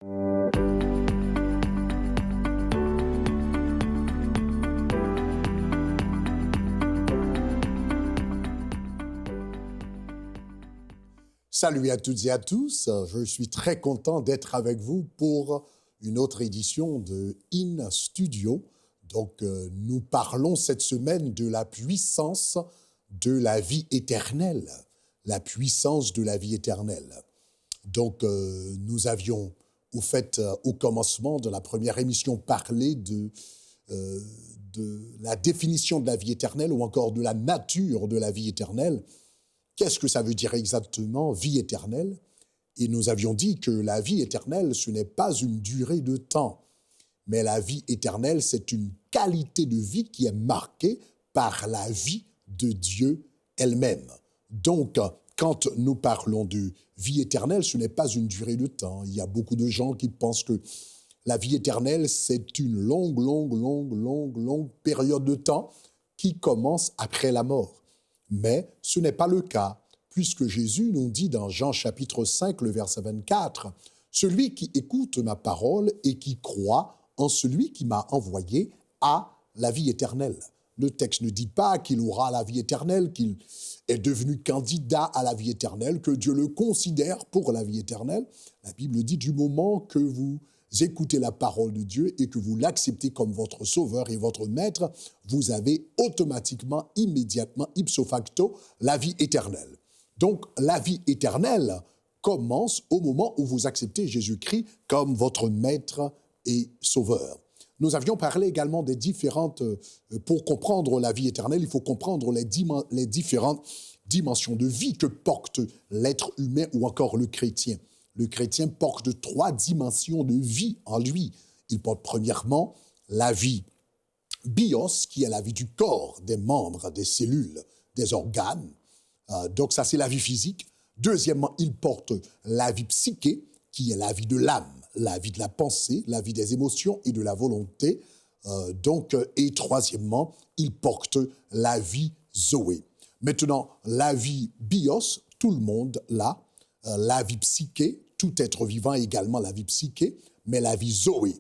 Salut à toutes et à tous, je suis très content d'être avec vous pour une autre édition de In Studio. Donc, nous parlons cette semaine de la puissance de la vie éternelle. La puissance de la vie éternelle. Donc, nous avions, au commencement de la première émission, parlé de la définition de la vie éternelle ou encore de la nature de la vie éternelle. Qu'est-ce que ça veut dire exactement, vie éternelle? Et nous avions dit que la vie éternelle, ce n'est pas une durée de temps, mais la vie éternelle, c'est une qualité de vie qui est marquée par la vie de Dieu elle-même. Donc, quand nous parlons de vie éternelle, ce n'est pas une durée de temps. Il y a beaucoup de gens qui pensent que la vie éternelle, c'est une longue période de temps qui commence après la mort. Mais ce n'est pas le cas, puisque Jésus nous dit dans Jean chapitre 5, le verset 24, « Celui qui écoute ma parole et qui croit en celui qui m'a envoyé a la vie éternelle. » Le texte ne dit pas qu'il aura la vie éternelle, qu'il est devenu candidat à la vie éternelle, que Dieu le considère pour la vie éternelle. La Bible dit du moment que vous écoutez la parole de Dieu et que vous l'acceptez comme votre sauveur et votre maître, vous avez automatiquement, immédiatement, ipso facto, la vie éternelle. Donc, la vie éternelle commence au moment où vous acceptez Jésus-Christ comme votre maître et sauveur. Nous avions parlé également des différentes... pour comprendre la vie éternelle, il faut comprendre les différentes dimensions de vie que porte l'être humain ou encore le chrétien. Le chrétien porte 3 dimensions de vie en lui. Il porte premièrement la vie bios, qui est la vie du corps, des membres, des cellules, des organes. Donc ça, c'est la vie physique. Deuxièmement, il porte la vie psyché, qui est la vie de l'âme, la vie de la pensée, la vie des émotions et de la volonté. Et troisièmement, il porte la vie zoé. Maintenant, la vie bios, tout le monde l'a. La vie psyché, tout être vivant a également la vie psyché, mais la vie zoé,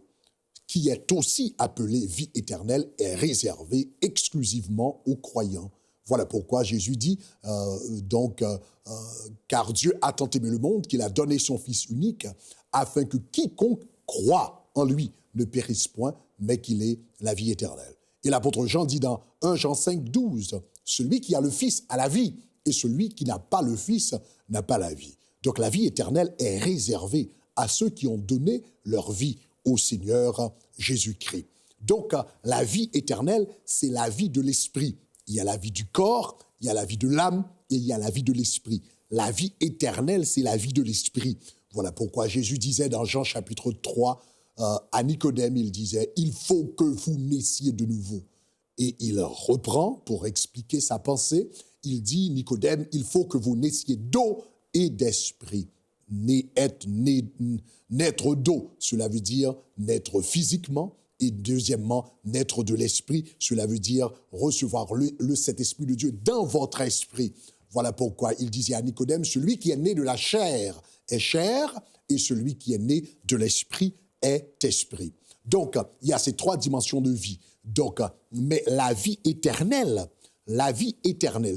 qui est aussi appelée vie éternelle, est réservée exclusivement aux croyants. Voilà pourquoi Jésus dit, car Dieu a tant aimé le monde qu'il a donné son Fils unique, afin que quiconque croit en lui ne périsse point, mais qu'il ait la vie éternelle. Et l'apôtre Jean dit dans 1 Jean 5, 12, « Celui qui a le Fils a la vie, et celui qui n'a pas le Fils n'a pas la vie. » Donc la vie éternelle est réservée à ceux qui ont donné leur vie au Seigneur Jésus-Christ. Donc la vie éternelle, c'est la vie de l'esprit. Il y a la vie du corps, il y a la vie de l'âme et il y a la vie de l'esprit. La vie éternelle, c'est la vie de l'esprit. Voilà pourquoi Jésus disait dans Jean chapitre 3 à Nicodème, il disait « Il faut que vous naissiez de nouveau ». Et il reprend pour expliquer sa pensée. Il dit, Nicodème, il faut que vous naissiez d'eau et d'esprit. Naître d'eau, cela veut dire naître physiquement, et deuxièmement, naître de l'esprit, cela veut dire recevoir cet esprit de Dieu dans votre esprit. Voilà pourquoi il disait à Nicodème, celui qui est né de la chair est chair, et celui qui est né de l'esprit est esprit. Donc, il y a ces 3 dimensions de vie. Donc, mais la vie éternelle,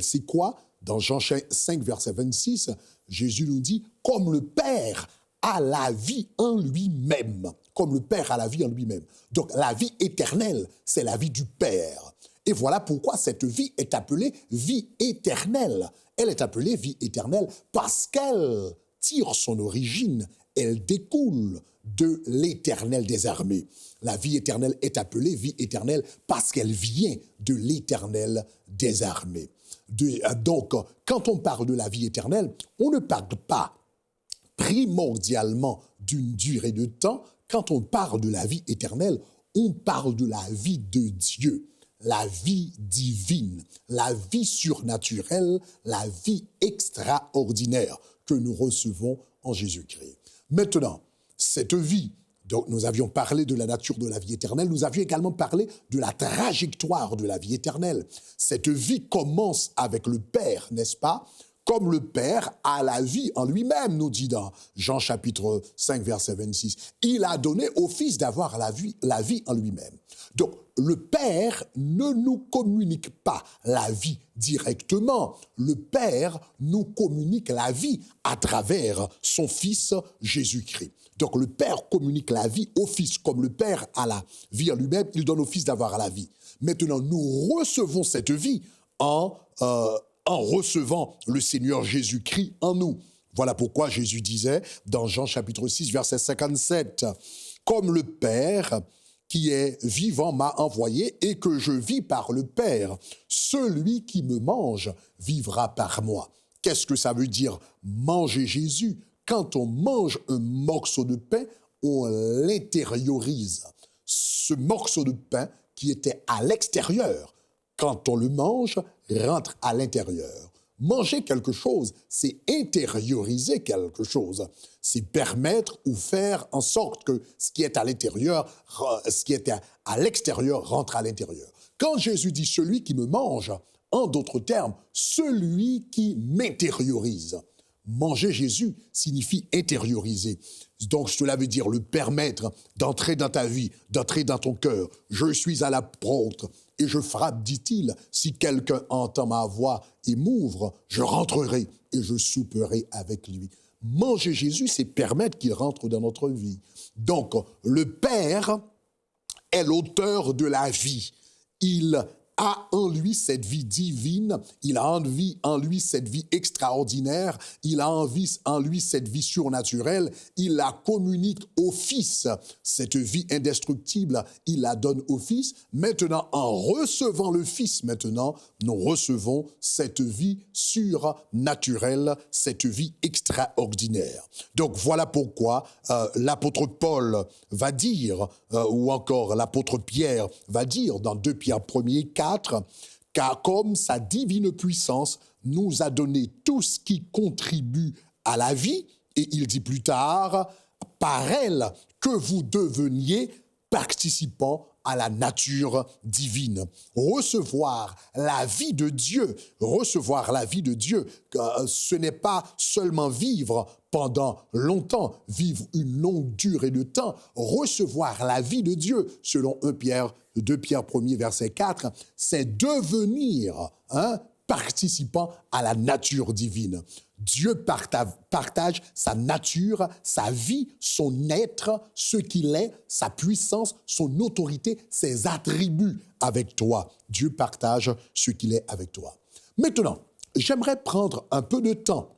c'est quoi? Dans Jean 5, verset 26, Jésus nous dit, comme le Père a la vie en lui-même. Comme le Père a la vie en lui-même. Donc, la vie éternelle, c'est la vie du Père. Et voilà pourquoi cette vie est appelée vie éternelle. Elle est appelée vie éternelle parce qu'elle tire son origine, elle découle de l'Éternel des armées. La vie éternelle est appelée vie éternelle parce qu'elle vient de l'Éternel des armées. Donc, quand on parle de la vie éternelle, on ne parle pas primordialement d'une durée de temps. Quand on parle de la vie éternelle, on parle de la vie de Dieu, la vie divine, la vie surnaturelle, la vie extraordinaire que nous recevons en Jésus-Christ. Maintenant, cette vie, donc nous avions parlé de la nature de la vie éternelle, nous avions également parlé de la trajectoire de la vie éternelle. Cette vie commence avec le Père, n'est-ce pas? comme le Père a la vie en lui-même, nous dit dans Jean chapitre 5, verset 26. Il a donné au Fils d'avoir la vie en lui-même. Donc, le Père ne nous communique pas la vie directement. Le Père nous communique la vie à travers son Fils Jésus-Christ. Donc, le Père communique la vie au Fils. Comme le Père a la vie en lui-même, il donne au Fils d'avoir la vie. Maintenant, nous recevons cette vie en recevant le Seigneur Jésus-Christ en nous. Voilà pourquoi Jésus disait dans Jean chapitre 6, verset 57, « Comme le Père qui est vivant m'a envoyé et que je vis par le Père, celui qui me mange vivra par moi. » Qu'est-ce que ça veut dire manger Jésus? Quand on mange un morceau de pain, on l'intériorise. Ce morceau de pain qui était à l'extérieur, quand on le mange, rentre à l'intérieur. Manger quelque chose, c'est intérioriser quelque chose. C'est permettre ou faire en sorte que ce qui est à l'intérieur, ce qui est à l'extérieur rentre à l'intérieur. Quand Jésus dit « celui qui me mange », en d'autres termes, celui qui m'intériorise. Manger Jésus signifie intérioriser. Donc, cela veut dire le permettre d'entrer dans ta vie, d'entrer dans ton cœur. Je suis à la porte et je frappe, dit-il. Si quelqu'un entend ma voix et m'ouvre, je rentrerai et je souperai avec lui. Manger Jésus, c'est permettre qu'il rentre dans notre vie. Donc, le Père est l'auteur de la vie. Il a en lui cette vie divine, il a en lui cette vie extraordinaire, il a en lui cette vie surnaturelle, il la communique au Fils. Cette vie indestructible, il la donne au Fils. Maintenant, en recevant le Fils, maintenant, nous recevons cette vie surnaturelle, cette vie extraordinaire. Donc, voilà pourquoi l'apôtre Paul va dire, ou encore l'apôtre Pierre va dire dans 2 Pierre 1er 4, car comme sa divine puissance nous a donné tout ce qui contribue à la vie, et il dit plus tard, par elle que vous deveniez participants à la nature divine. Recevoir la vie de Dieu, ce n'est pas seulement vivre pendant longtemps, vivre une longue durée de temps. Recevoir la vie de Dieu, selon 2 Pierre 1er, verset 4, c'est devenir participant à la nature divine. Dieu partage sa nature, sa vie, son être, ce qu'il est, sa puissance, son autorité, ses attributs avec toi. Dieu partage ce qu'il est avec toi. Maintenant, j'aimerais prendre un peu de temps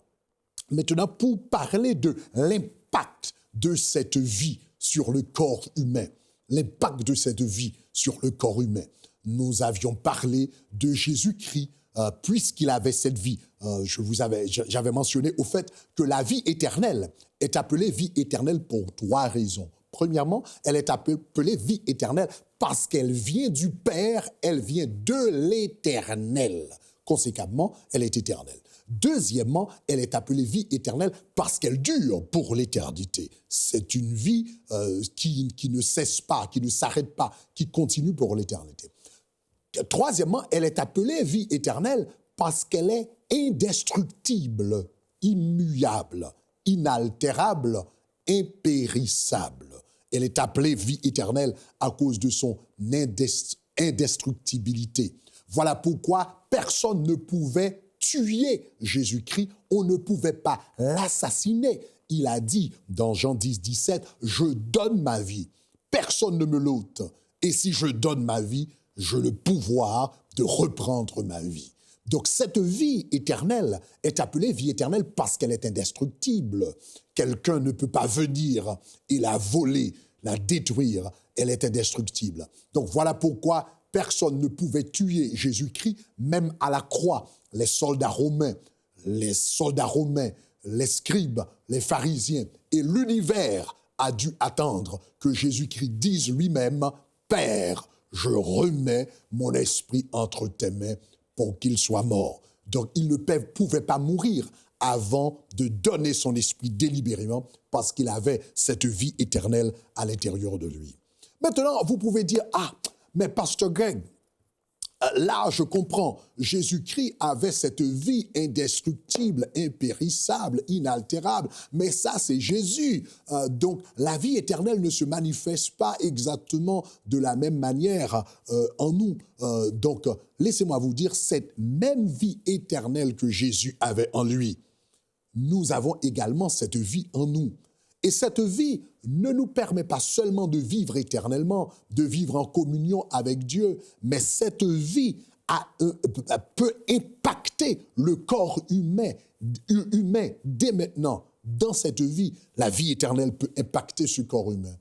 maintenant pour parler de l'impact de cette vie sur le corps humain. L'impact de cette vie sur le corps humain. Nous avions parlé de Jésus-Christ, puisqu'il avait cette vie. J'avais mentionné au fait que la vie éternelle est appelée vie éternelle pour 3 raisons. Premièrement, elle est appelée vie éternelle parce qu'elle vient du Père, elle vient de l'Éternel. Conséquemment, elle est éternelle. Deuxièmement, elle est appelée vie éternelle parce qu'elle dure pour l'éternité. C'est une vie qui ne cesse pas, qui ne s'arrête pas, qui continue pour l'éternité. Troisièmement, elle est appelée vie éternelle parce qu'elle est indestructible, immuable, inaltérable, impérissable. Elle est appelée vie éternelle à cause de son indestructibilité. Voilà pourquoi personne ne pouvait tuer Jésus-Christ, on ne pouvait pas l'assassiner. Il a dit dans Jean 10, 17, « Je donne ma vie, personne ne me l'ôte, et si je donne ma vie, j'ai le pouvoir de reprendre ma vie. » Donc cette vie éternelle est appelée vie éternelle parce qu'elle est indestructible. Quelqu'un ne peut pas venir et la voler, la détruire, elle est indestructible. Donc voilà pourquoi personne ne pouvait tuer Jésus-Christ, même à la croix. Les soldats romains, les scribes, les pharisiens et l'univers a dû attendre que Jésus-Christ dise lui-même « Père, je remets mon esprit entre tes mains pour qu'il soit mort. » Donc, il ne pouvait pas mourir avant de donner son esprit délibérément parce qu'il avait cette vie éternelle à l'intérieur de lui. Maintenant, vous pouvez dire « Ah, mais Pasteur Greg, là, je comprends, Jésus-Christ avait cette vie indestructible, impérissable, inaltérable, mais ça, c'est Jésus. Donc, la vie éternelle ne se manifeste pas exactement de la même manière en nous. Donc, laissez-moi vous dire, cette même vie éternelle que Jésus avait en lui, nous avons également cette vie en nous. Et cette vie ne nous permet pas seulement de vivre éternellement, de vivre en communion avec Dieu, mais cette vie peut impacter le corps humain dès maintenant. Dans cette vie, la vie éternelle peut impacter ce corps humain.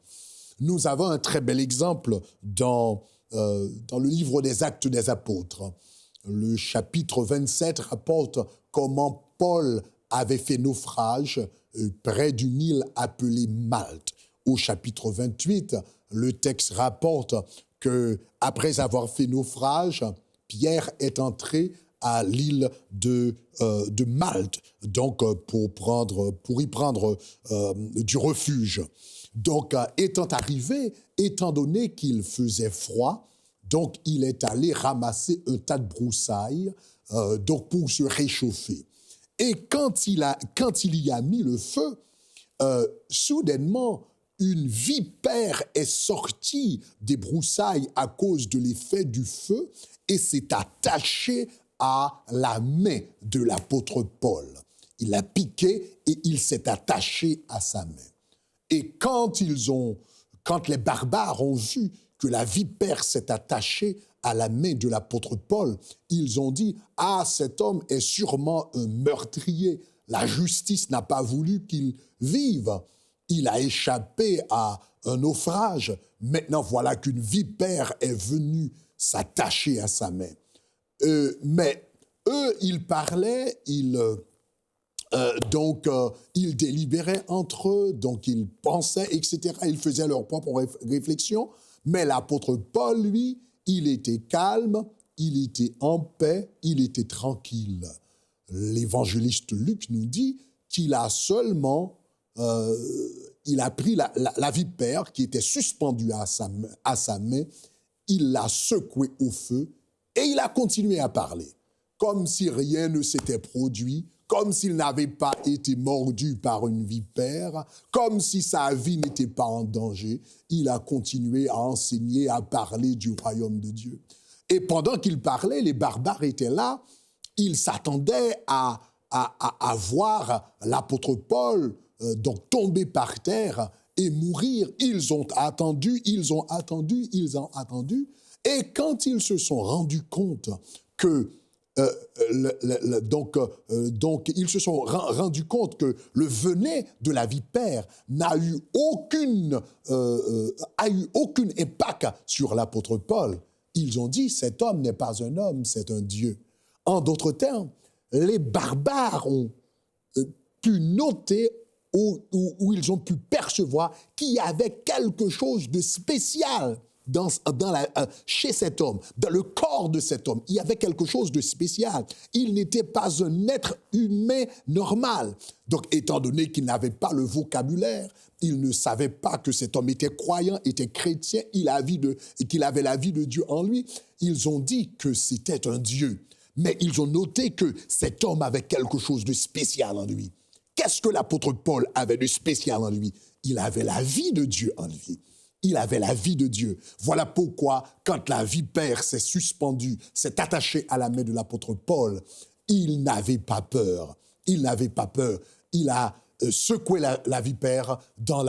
Nous avons un très bel exemple dans le livre des Actes des Apôtres. Le chapitre 27 rapporte comment Paul avait fait naufrage près d'une île appelée Malte. Au chapitre 28, le texte rapporte qu'après avoir fait naufrage, Pierre est entré à l'île de Malte, donc pour y prendre du refuge. Donc, étant arrivé, étant donné qu'il faisait froid, donc il est allé ramasser un tas de broussailles donc pour se réchauffer. Et quand il y a mis le feu, soudainement, une vipère est sortie des broussailles à cause de l'effet du feu et s'est attachée à la main de l'apôtre Paul. Il l'a piqué et il s'est attaché à sa main. Et quand les barbares ont vu que la vipère s'est attachée à la main de l'apôtre Paul, ils ont dit « Ah, cet homme est sûrement un meurtrier. La justice n'a pas voulu qu'il vive. Il a échappé à un naufrage. Maintenant, voilà qu'une vipère est venue s'attacher à sa main. » Mais eux, ils parlaient, ils délibéraient entre eux, donc ils pensaient, etc. Ils faisaient leur propre réflexion. Mais l'apôtre Paul, lui, il était calme, il était en paix, il était tranquille. L'évangéliste Luc nous dit qu'il a seulement, il a pris la vipère qui était suspendue à sa main, il l'a secouée au feu et il a continué à parler, comme si rien ne s'était produit, comme s'il n'avait pas été mordu par une vipère, comme si sa vie n'était pas en danger. Il a continué à enseigner, à parler du royaume de Dieu. Et pendant qu'il parlait, les barbares étaient là. Ils s'attendaient à voir l'apôtre Paul donc tomber par terre et mourir. Ils ont attendu. Et quand ils se sont rendus compte que ils se sont rendus compte que le venin de la vipère n'a eu aucun impact sur l'apôtre Paul. Ils ont dit, cet homme n'est pas un homme, c'est un Dieu. En d'autres termes, les barbares ont pu noter où ils ont pu percevoir qu'il y avait quelque chose de spécial chez cet homme, dans le corps de cet homme. Il y avait quelque chose de spécial. Il n'était pas un être humain normal. Donc, étant donné qu'il n'avait pas le vocabulaire, il ne savait pas que cet homme était croyant, était chrétien, et qu'il avait la vie de Dieu en lui, ils ont dit que c'était un Dieu. Mais ils ont noté que cet homme avait quelque chose de spécial en lui. Qu'est-ce que l'apôtre Paul avait de spécial en lui? Il avait la vie de Dieu en lui. Il avait la vie de Dieu. Voilà pourquoi, quand la vipère s'est suspendue, s'est attachée à la main de l'apôtre Paul, il n'avait pas peur. Il n'avait pas peur. Il a secoué la vipère dans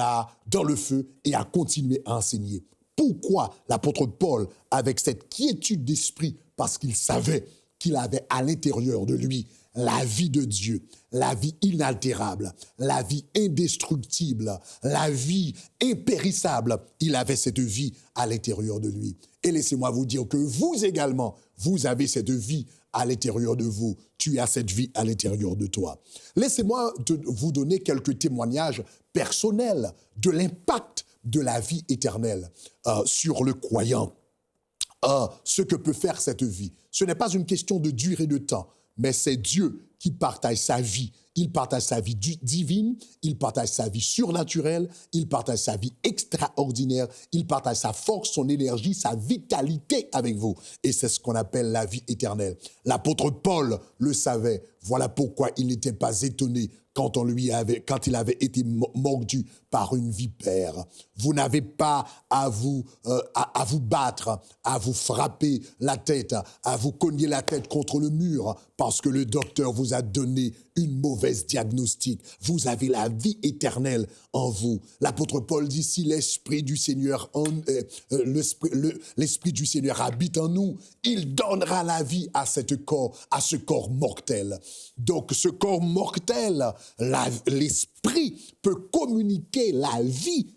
le feu et a continué à enseigner. Pourquoi l'apôtre Paul, avec cette quiétude d'esprit, parce qu'il savait qu'il avait à l'intérieur de lui la vie de Dieu, la vie inaltérable, la vie indestructible, la vie impérissable. Il avait cette vie à l'intérieur de lui. Et laissez-moi vous dire que vous également, vous avez cette vie à l'intérieur de vous. Tu as cette vie à l'intérieur de toi. Laissez-moi vous donner quelques témoignages personnels de l'impact de la vie éternelle sur le croyant. Ce que peut faire cette vie. Ce n'est pas une question de durée de temps, mais c'est Dieu qui partage sa vie. Il partage sa vie divine, il partage sa vie surnaturelle, il partage sa vie extraordinaire, il partage sa force, son énergie, sa vitalité avec vous. Et c'est ce qu'on appelle la vie éternelle. L'apôtre Paul le savait. Voilà pourquoi il n'était pas étonné quand il avait été mordu par une vipère. Vous n'avez pas à vous battre, à vous frapper la tête, à vous cogner la tête contre le mur parce que le docteur vous a donné une mauvaise diagnostic. Vous avez la vie éternelle en vous. L'apôtre Paul dit, si l'Esprit du Seigneur l'Esprit du Seigneur habite en nous, il donnera la vie à ce corps mortel. Donc ce corps mortel, l'Esprit peut communiquer la vie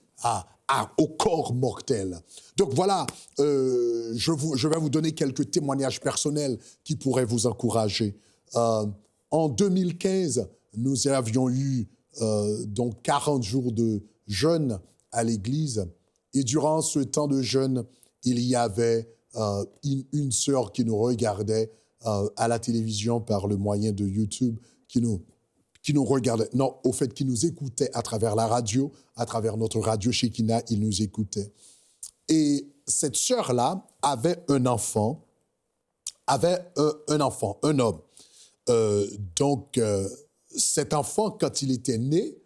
au corps mortel. Donc voilà, je vais vous donner quelques témoignages personnels qui pourraient vous encourager. En 2015, nous avions eu donc 40 jours de jeûne à l'église. Et durant ce temps de jeûne, il y avait une sœur qui nous regardait à la télévision par le moyen de YouTube, qui nous regardait, non, au fait, qui nous écoutait à travers la radio, à travers notre radio Shekinah, il nous écoutait. Et cette sœur-là avait un enfant, un homme. Donc, cet enfant, quand il était né,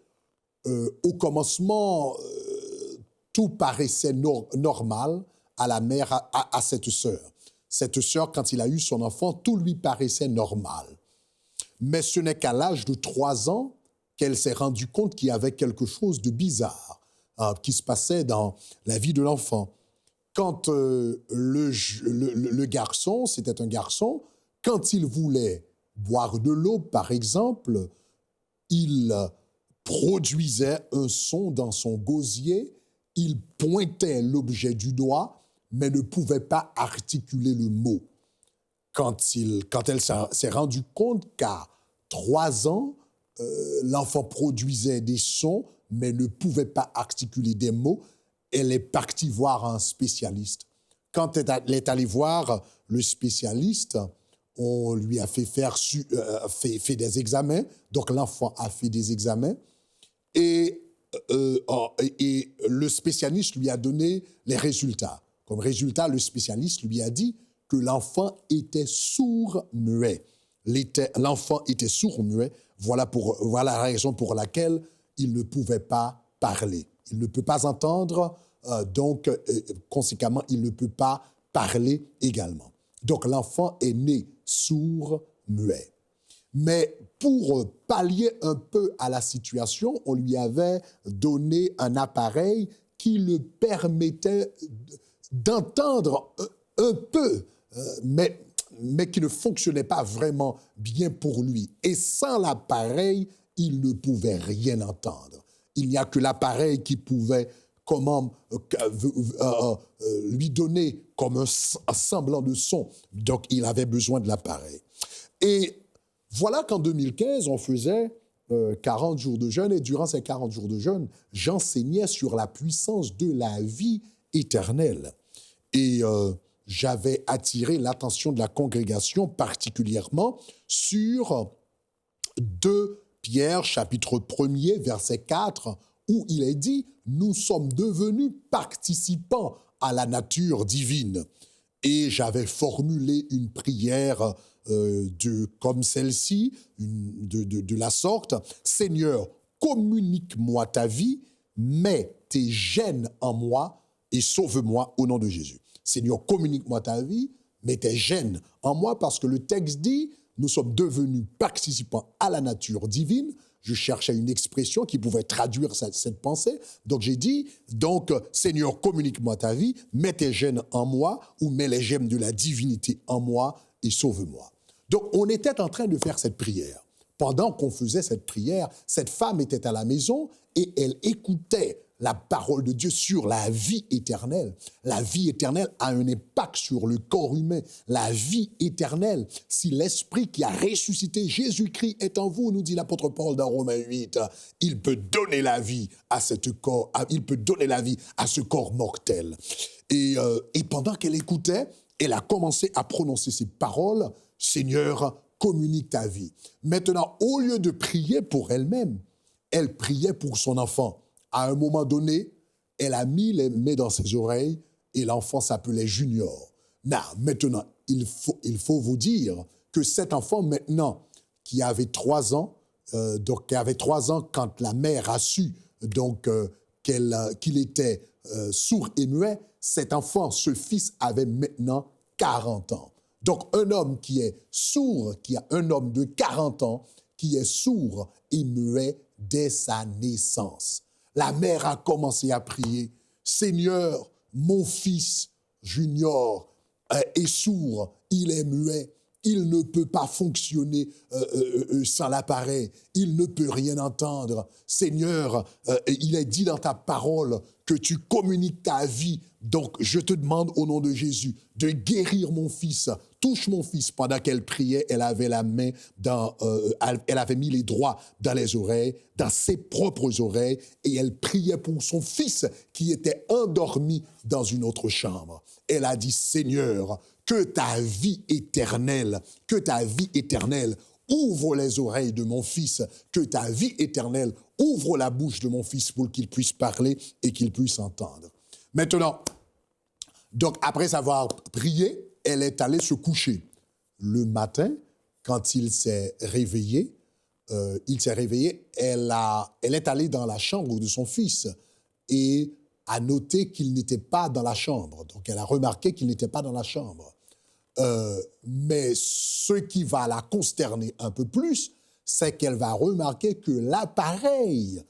au commencement, tout paraissait normal à la mère, à cette sœur. Cette sœur, quand il a eu son enfant, tout lui paraissait normal. Mais ce n'est qu'à l'âge de 3 ans qu'elle s'est rendue compte qu'il y avait quelque chose de bizarre qui se passait dans la vie de l'enfant. Quand le garçon, c'était un garçon, quand il voulait boire de l'eau, par exemple, il produisait un son dans son gosier, il pointait l'objet du doigt, mais ne pouvait pas articuler le mot. Quand elle s'est rendue compte qu'à 3 ans, l'enfant produisait des sons, mais ne pouvait pas articuler des mots, elle est partie voir un spécialiste. Quand elle est allée voir le spécialiste, on lui a fait faire des examens, donc l'enfant a fait des examens, et le spécialiste lui a donné les résultats. Comme résultat, le spécialiste lui a dit que l'enfant était sourd-muet. L'enfant était sourd-muet, voilà la raison pour laquelle il ne pouvait pas parler. Il ne peut pas entendre, donc conséquemment, il ne peut pas parler également. Donc l'enfant est né sourd-muet. Mais pour pallier un peu à la situation, on lui avait donné un appareil qui le permettait d'entendre un peu, mais qui ne fonctionnait pas vraiment bien pour lui. Et sans l'appareil, il ne pouvait rien entendre. Il n'y a que l'appareil qui pouvait lui donner comme un semblant de son. Donc, il avait besoin de l'appareil. Et voilà qu'en 2015, on faisait 40 jours de jeûne, et durant ces 40 jours de jeûne, j'enseignais sur la puissance de la vie éternelle. Et j'avais attiré l'attention de la congrégation particulièrement sur 2 Pierre, chapitre 1er, verset 4, où il est dit « Nous sommes devenus participants à la nature divine ». Et j'avais formulé une prière comme celle-ci, de la sorte « Seigneur, communique-moi ta vie, mets tes gènes en moi et sauve-moi au nom de Jésus. » Seigneur, communique-moi ta vie, mets tes gènes en moi, parce que le texte dit « Nous sommes devenus participants à la nature divine ». Je cherchais une expression qui pouvait traduire cette pensée. Donc j'ai dit, Seigneur, communique-moi ta vie, mets tes gènes en moi, ou mets les gènes de la divinité en moi et sauve-moi. Donc on était en train de faire cette prière. Pendant qu'on faisait cette prière, cette femme était à la maison et elle écoutait la parole de Dieu sur la vie éternelle. La vie éternelle a un impact sur le corps humain. La vie éternelle, si l'Esprit qui a ressuscité Jésus-Christ est en vous, nous dit l'apôtre Paul dans Romains 8, il peut donner la vie à il peut donner la vie à ce corps mortel. Et pendant qu'elle écoutait, elle a commencé à prononcer ces paroles, « Seigneur, communique ta vie. Maintenant, au lieu de prier pour elle-même, elle priait pour son enfant. À un moment donné, elle a mis les mains dans ses oreilles et l'enfant s'appelait Junior. Maintenant, il faut vous dire que cet enfant, maintenant, qui avait 3 ans, qui avait 3 ans quand la mère a su qu'il était sourd et muet, cet enfant, ce fils, avait maintenant 40 ans. Donc, un homme qui est sourd, un homme de 40 ans, qui est sourd et muet dès sa naissance. La mère a commencé à prier, « Seigneur, mon fils Junior est sourd, il est muet, il ne peut pas fonctionner sans l'appareil, il ne peut rien entendre. Seigneur, il est dit dans ta parole que tu communiques ta vie. Donc, je te demande au nom de Jésus de guérir mon fils. Touche mon fils. » Pendant qu'elle priait, elle avait la main elle avait mis les doigts dans les oreilles, dans ses propres oreilles, et elle priait pour son fils qui était endormi dans une autre chambre. Elle a dit, Seigneur, que ta vie éternelle ouvre les oreilles de mon fils, que ta vie éternelle ouvre la bouche de mon fils pour qu'il puisse parler et qu'il puisse entendre. Maintenant, donc après avoir prié, elle est allée se coucher. Le matin, quand il s'est réveillé, elle est allée dans la chambre de son fils et a noté qu'il n'était pas dans la chambre. Donc, elle a remarqué qu'il n'était pas dans la chambre. Mais ce qui va la consterner un peu plus, c'est qu'elle va remarquer que l'appareil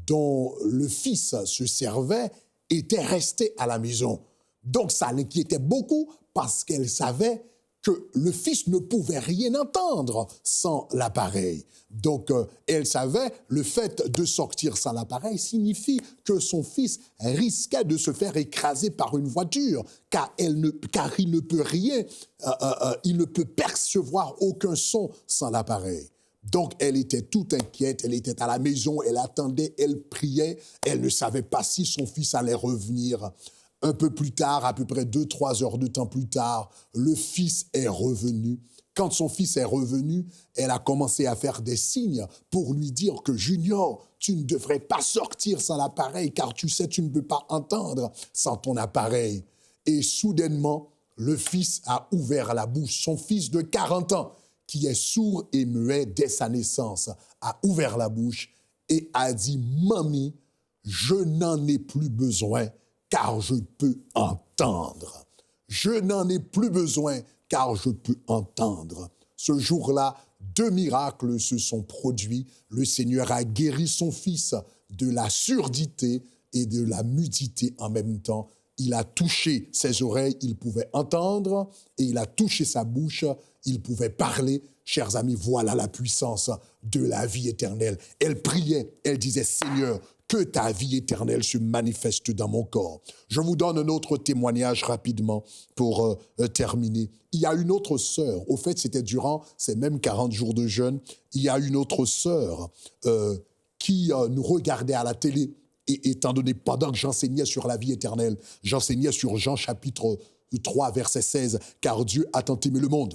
dont le fils se servait était resté à la maison. Donc, ça l'inquiétait beaucoup parce qu'elle savait que le fils ne pouvait rien entendre sans l'appareil. Donc, elle savait le fait de sortir sans l'appareil signifie que son fils risquait de se faire écraser par une voiture, car il ne peut rien, il ne peut percevoir aucun son sans l'appareil. Donc, elle était toute inquiète, elle était à la maison, elle attendait, elle priait, elle ne savait pas si son fils allait revenir. Un peu plus tard, à peu près 2-3 heures de temps plus tard, le fils est revenu. Quand son fils est revenu, elle a commencé à faire des signes pour lui dire que « Junior, tu ne devrais pas sortir sans l'appareil, car tu sais, tu ne peux pas entendre sans ton appareil. » Et soudainement, le fils a ouvert la bouche. Son fils de 40 ans, qui est sourd et muet dès sa naissance, a ouvert la bouche et a dit « Mamie, je n'en ai plus besoin, car je peux entendre. Je n'en ai plus besoin, car je peux entendre. » Ce jour-là, 2 miracles se sont produits. Le Seigneur a guéri son fils de la surdité et de la mudité en même temps. Il a touché ses oreilles, il pouvait entendre, et il a touché sa bouche, il pouvait parler. Chers amis, voilà la puissance de la vie éternelle. Elle priait, elle disait « Seigneur, que ta vie éternelle se manifeste dans mon corps. » Je vous donne un autre témoignage rapidement pour terminer. Il y a une autre sœur, au fait c'était durant ces mêmes 40 jours de jeûne, il y a une autre sœur qui nous regardait à la télé, et étant donné, pendant que j'enseignais sur la vie éternelle, j'enseignais sur Jean chapitre 3 verset 16, « Car Dieu a tant aimé le monde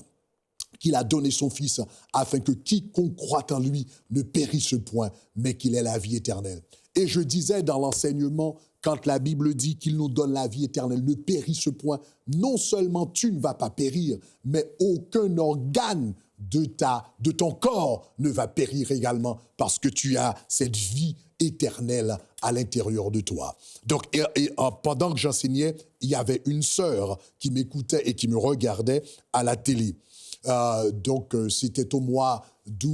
qu'il a donné son Fils, afin que quiconque croit en lui ne périsse point, mais qu'il ait la vie éternelle. » Et je disais dans l'enseignement, quand la Bible dit qu'il nous donne la vie éternelle, ne périsse point, non seulement tu ne vas pas périr, mais aucun organe de ton corps ne va périr également, parce que tu as cette vie éternelle à l'intérieur de toi. Donc, pendant que j'enseignais, il y avait une sœur qui m'écoutait et qui me regardait à la télé. C'était au mois de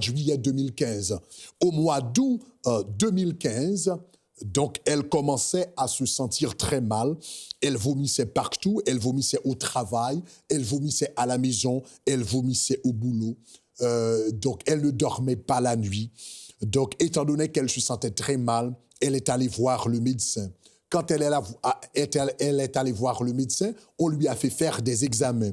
juillet 2015. Au mois d'août 2015, donc elle commençait à se sentir très mal. Elle vomissait partout, elle vomissait au travail, elle vomissait à la maison, elle vomissait au boulot. Donc elle ne dormait pas la nuit. Donc étant donné qu'elle se sentait très mal, elle est allée voir le médecin. Quand elle est allée voir le médecin, on lui a fait faire des examens.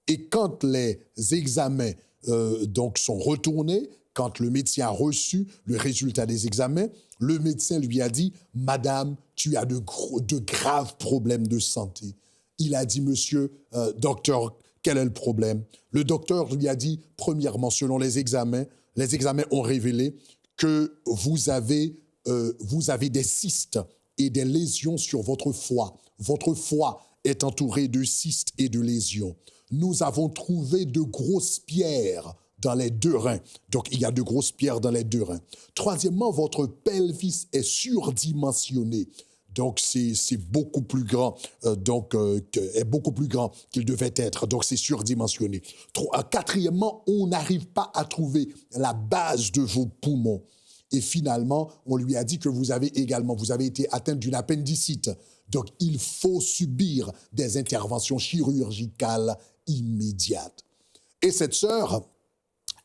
Et quand les examens sont retournés, quand le médecin a reçu le résultat des examens, le médecin lui a dit « Madame, tu as de graves problèmes de santé. » Il a dit « Monsieur, docteur, Quel est le problème? Le docteur lui a dit, premièrement, selon les examens ont révélé que vous avez des cystes et des lésions sur votre foie. Votre foie est entouré de cystes et de lésions. Nous avons trouvé de grosses pierres dans les deux reins. Donc, il y a de grosses pierres dans les deux reins. Troisièmement, votre pelvis est surdimensionné. Donc, c'est beaucoup plus grand, est beaucoup plus grand qu'il devait être. Donc, c'est surdimensionné. Quatrièmement, on n'arrive pas à trouver la base de vos poumons. Et finalement, on lui a dit que vous avez été atteinte d'une appendicite. Donc, il faut subir des interventions chirurgicales immédiates. Et cette sœur,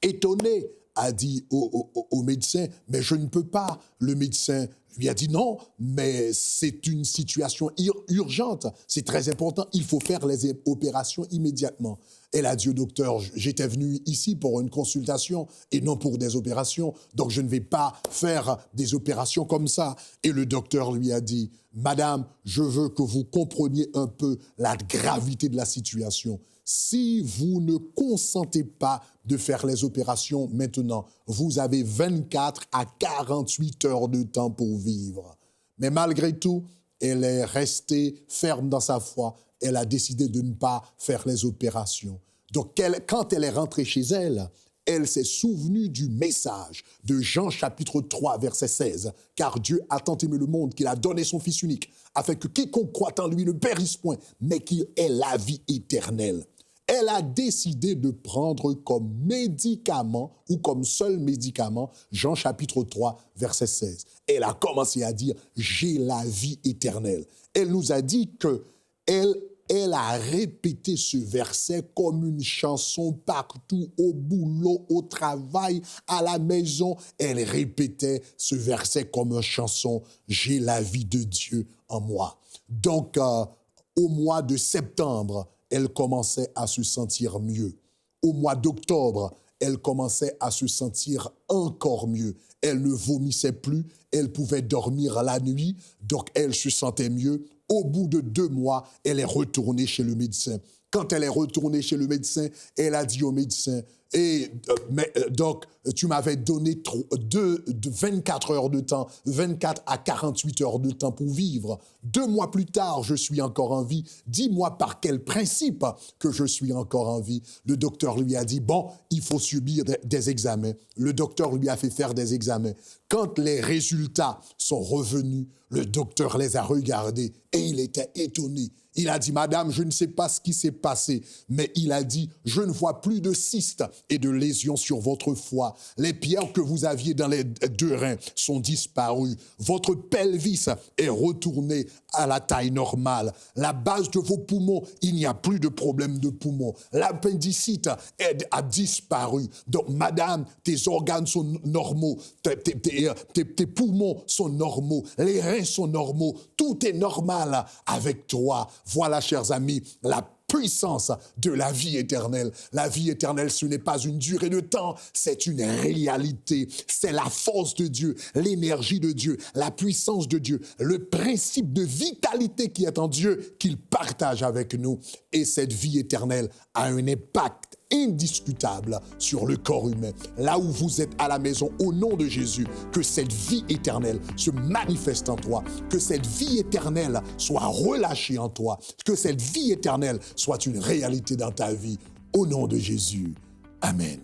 étonnée, a dit au médecin, mais je ne peux pas. Le médecin lui a dit non, mais c'est une situation urgente, c'est très important, il faut faire les opérations immédiatement. Elle a dit au docteur, j'étais venu ici pour une consultation et non pour des opérations, donc je ne vais pas faire des opérations comme ça. Et le docteur lui a dit, madame, je veux que vous compreniez un peu la gravité de la situation. Si vous ne consentez pas de faire les opérations maintenant, vous avez 24 à 48 heures de temps pour vivre. Mais malgré tout, elle est restée ferme dans sa foi. Elle a décidé de ne pas faire les opérations. Donc, quand elle est rentrée chez elle, elle s'est souvenue du message de Jean chapitre 3, verset 16. « Car Dieu a tant aimé le monde qu'il a donné son Fils unique, afin que quiconque croit en lui ne périsse point, mais qu'il ait la vie éternelle. » Elle a décidé de prendre comme médicament ou comme seul médicament Jean chapitre 3, verset 16. Elle a commencé à dire « J'ai la vie éternelle ». Elle nous a dit qu'elle a répété ce verset comme une chanson partout, au boulot, au travail, à la maison. Elle répétait ce verset comme une chanson « J'ai la vie de Dieu en moi ». Donc, au mois de septembre, elle commençait à se sentir mieux. Au mois d'octobre, elle commençait à se sentir encore mieux. Elle ne vomissait plus, elle pouvait dormir la nuit, donc elle se sentait mieux. Au bout de 2 mois, elle est retournée chez le médecin. Quand elle est retournée chez le médecin, elle a dit au médecin, donc, tu m'avais donné 24 heures de temps, 24 à 48 heures de temps pour vivre. 2 mois plus tard, je suis encore en vie. Dis-moi par quel principe que je suis encore en vie. Le docteur lui a dit, bon, il faut subir des examens. Le docteur lui a fait faire des examens. Quand les résultats sont revenus, le docteur les a regardés et il était étonné. Il a dit, madame, je ne sais pas ce qui s'est passé, mais il a dit, je ne vois plus de cystes et de lésions sur votre foie. Les pierres que vous aviez dans les 2 reins sont disparues. Votre pelvis est retourné à la taille normale. La base de vos poumons, il n'y a plus de problème de poumons. L'appendicite a disparu. Donc, madame, tes organes sont normaux, tes poumons sont normaux, les reins sont normaux, tout est normal avec toi. Voilà, chers amis, la puissance de la vie éternelle. La vie éternelle, ce n'est pas une durée de temps, c'est une réalité. C'est la force de Dieu, l'énergie de Dieu, la puissance de Dieu, le principe de vitalité qui est en Dieu qu'il partage avec nous. Et cette vie éternelle a un impact indiscutable sur le corps humain. Là où vous êtes à la maison, au nom de Jésus, que cette vie éternelle se manifeste en toi, que cette vie éternelle soit relâchée en toi, que cette vie éternelle soit une réalité dans ta vie. Au nom de Jésus. Amen.